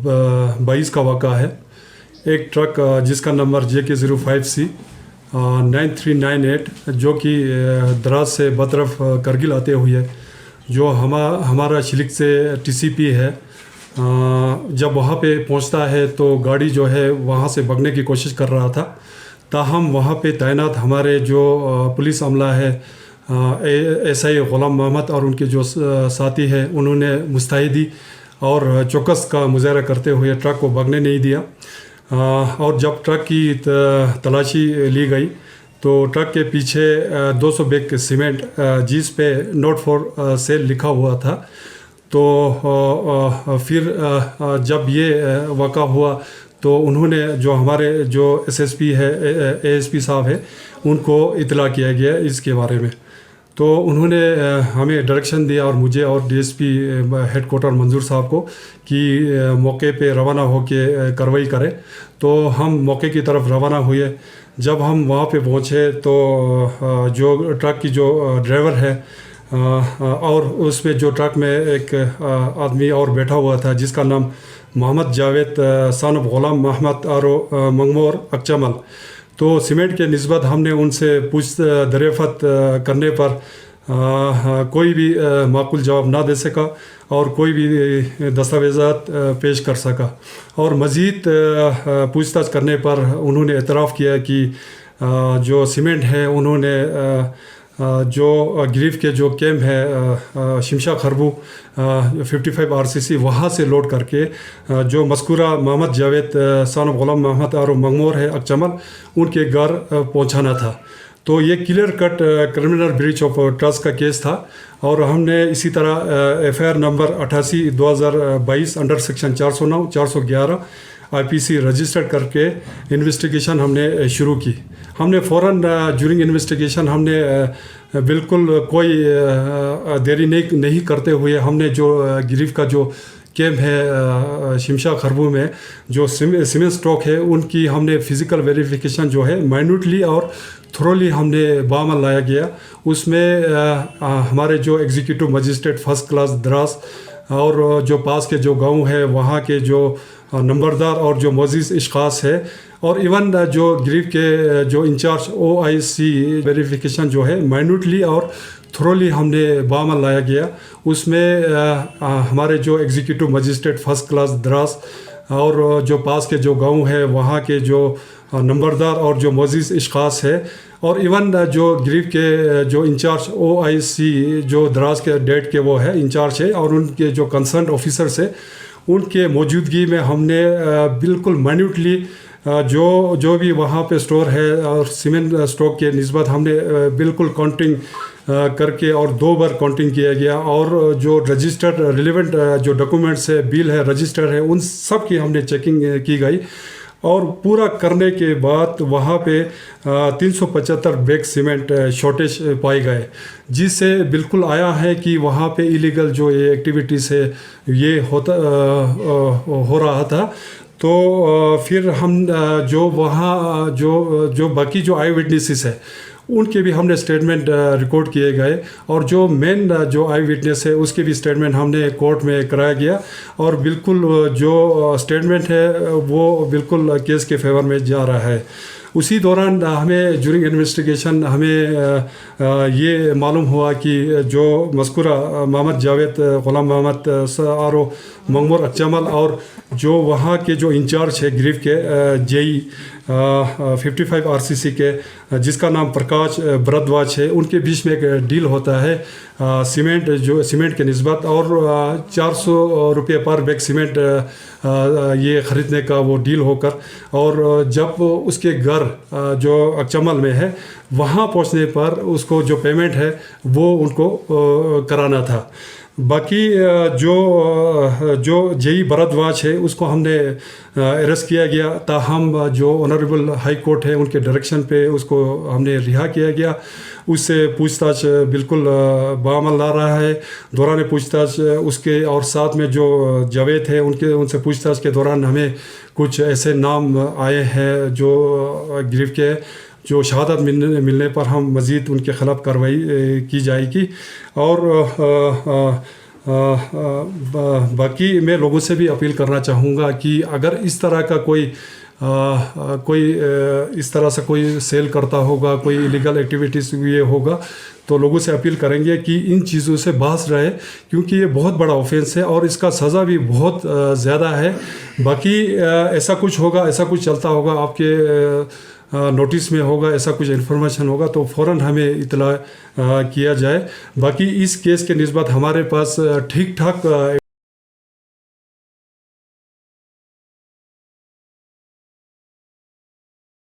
2022 का वाक़ा है। एक ट्रक जिसका नंबर JK05C 9398 जो कि द्रास से बतरफ करगिल आते हुए जो हमारा शिलिक से TCP है, जब वहाँ पे पहुँचता है तो गाड़ी जो है वहाँ से भागने की कोशिश कर रहा था। ताहम वहाँ पे तैनात हमारे जो पुलिस अमला है, SI ग़ुलाम मोहम्मद और उनके जो साथी हैं, उन्होंने मुस्तैदी और चौकस का मुजाहरा करते हुए ट्रक को भागने नहीं दिया। और जब ट्रक की तलाशी ली गई तो ट्रक के पीछे 200 बैग सीमेंट जिस पे नोट फॉर सेल लिखा हुआ था। तो फिर जब ये वाक़ा हुआ तो उन्होंने जो हमारे जो SSP है, ASP साहब है, उनको इतला किया गया इसके बारे में। तो उन्होंने हमें डायरेक्शन दिया और मुझे और DSP हेड क्वार्टर मंजूर साहब को कि मौके पे रवाना होकर कार्रवाई करें। तो हम मौके की तरफ रवाना हुए। जब हम वहाँ पे पहुँचे तो जो ट्रक की जो ड्राइवर है और उसमें जो ट्रक में एक आदमी और बैठा हुआ था जिसका नाम मोहम्मद जावेद सन ऑफ ग़ुलाम मोहम्मद और मंगमोर अक्चमल। तो सीमेंट के निस्बत हमने उनसे दरियाफ़त करने पर कोई भी माकूल जवाब ना दे सका और कोई भी दस्तावेज़ात पेश कर सका। और मज़ीद पूछताछ करने पर उन्होंने एतराफ़ किया कि जो सीमेंट है उन्होंने जो गिरफ्त के जो कैंप है शिमशा खरबू 55 RCC वहाँ से लोड करके जो मज़कूरा मोहम्मद जावेद सन ऑफ ग़ुलाम मोहम्मद और मंगमोर है अक्चमल उनके घर पहुँचाना था। तो ये clear cut criminal breach of trust का केस था। और हमने इसी तरह FIR number 88/2022 under section 409 411 IPC registered करके इन्वेस्टिगेशन हमने शुरू की। हमने फ़ौरन ज्यूरिंग इन्वेस्टिगेशन हमने बिल्कुल कोई देरी नहीं करते हुए हमने जो गिरफ्त का जो कैंप है शिमशा खरबू में जो सीमेंट स्टॉक है उनकी हमने फ़िज़िकल वेरिफिकेशन जो है माइन्यूटली और थोरोली हमने बामल लाया गया। उसमें हमारे जो executive magistrate first class Dras और जो पास के जो गांव है वहाँ के जो नंबरदार और जो मोजिज़ इश्ख़ास है और इवन जो गिरफ्त के जो इंचार्ज OIC वेरिफिकेशन जो है माइन्यूटली और थोरोली हमने बामल लाया गया। उसमें हमारे जो executive magistrate first class Dras और जो पास के जो गांव है वहाँ के जो नंबरदार और जो मोजिज़ इश्ख़ास है और इवन जो गिरफ्त के जो इंचार्ज OIC जो द्रास के डेट के वो है इंचार्ज है और उनके जो कंसर्न ऑफिसर्स है उनके मौजूदगी में हमने बिल्कुल माइन्यूटली जो भी वहाँ पे स्टोर है और सीमेंट स्टॉक के निस्बत हमने बिल्कुल काउंटिंग करके और 2 बार काउंटिंग किया गया और जो रजिस्टर्ड रिलेवेंट जो डॉक्यूमेंट्स है, बिल है, रजिस्टर है, उन सब की हमने चेकिंग की गई। और पूरा करने के बाद वहाँ पे 375 बैग सीमेंट शॉर्टेज पाए गए, जिससे बिल्कुल आया है कि वहाँ पे इलीगल जो ये एक्टिविटीज़ है ये हो रहा था। तो फिर हम जो वहाँ जो बाकी जो आई विटनेसेस है उनके भी हमने स्टेटमेंट रिकॉर्ड किए गए और जो मेन जो आई विटनेस है उसके भी स्टेटमेंट हमने कोर्ट में कराया गया और बिल्कुल जो स्टेटमेंट है वो बिल्कुल केस के फेवर में जा रहा है। उसी दौरान हमें ज्यूरिंग इन्वेस्टिगेशन हमें ये मालूम हुआ कि जो मज़कूरा मोहम्मद जावेद ग़ुलाम मोहम्मद और मंगमोर अक्चमल और जो वहाँ के जो इंचार्ज है गिरफ्त के JE 55 RCC के जिसका नाम प्रकाश भरद्वाज है, उनके बीच में एक डील होता है सीमेंट के निस्बत और 400 रुपये पर बैग सीमेंट ये ख़रीदने का वो डील होकर और जब उसके घर जो अक्चमल में है वहाँ पहुँचने पर उसको जो पेमेंट है वो उनको कराना था। बाकी जो JE भरद्वाज है उसको हमने अरेस्ट किया गया, ताहम जो ऑनरेबल हाई कोर्ट है उनके डायरेक्शन पे उसको हमने रिहा किया गया। उससे पूछताछ बिल्कुल बामल ला रहा है। दौरान पूछताछ उसके और साथ में जो जावेद है उनसे पूछताछ के दौरान हमें कुछ ऐसे नाम आए हैं जो गिरफ्त के जो शहादत मिलने पर हम मज़ीद उनके ख़िलाफ़ कार्रवाई की जाएगी। और باقی میں لوگوں سے بھی اپیل کرنا چاہوں گا کہ اگر اس طرح کا کوئی اس طرح سے کوئی سیل کرتا ہوگا، کوئی ایلیگل ایکٹیویٹیز یہ ہوگا، تو لوگوں سے اپیل کریں گے کہ ان چیزوں سے باز رہے، کیونکہ یہ بہت بڑا آفینس ہے اور اس کا سزا بھی بہت زیادہ ہے۔ باقی ایسا کچھ ہوگا، ایسا کچھ چلتا ہوگا، آپ کے نوٹس میں ہوگا، ایسا کچھ انفارمیشن ہوگا تو فوراً ہمیں اطلاع کیا جائے۔ باقی اس کیس کے نسبت ہمارے پاس ٹھیک ٹھاک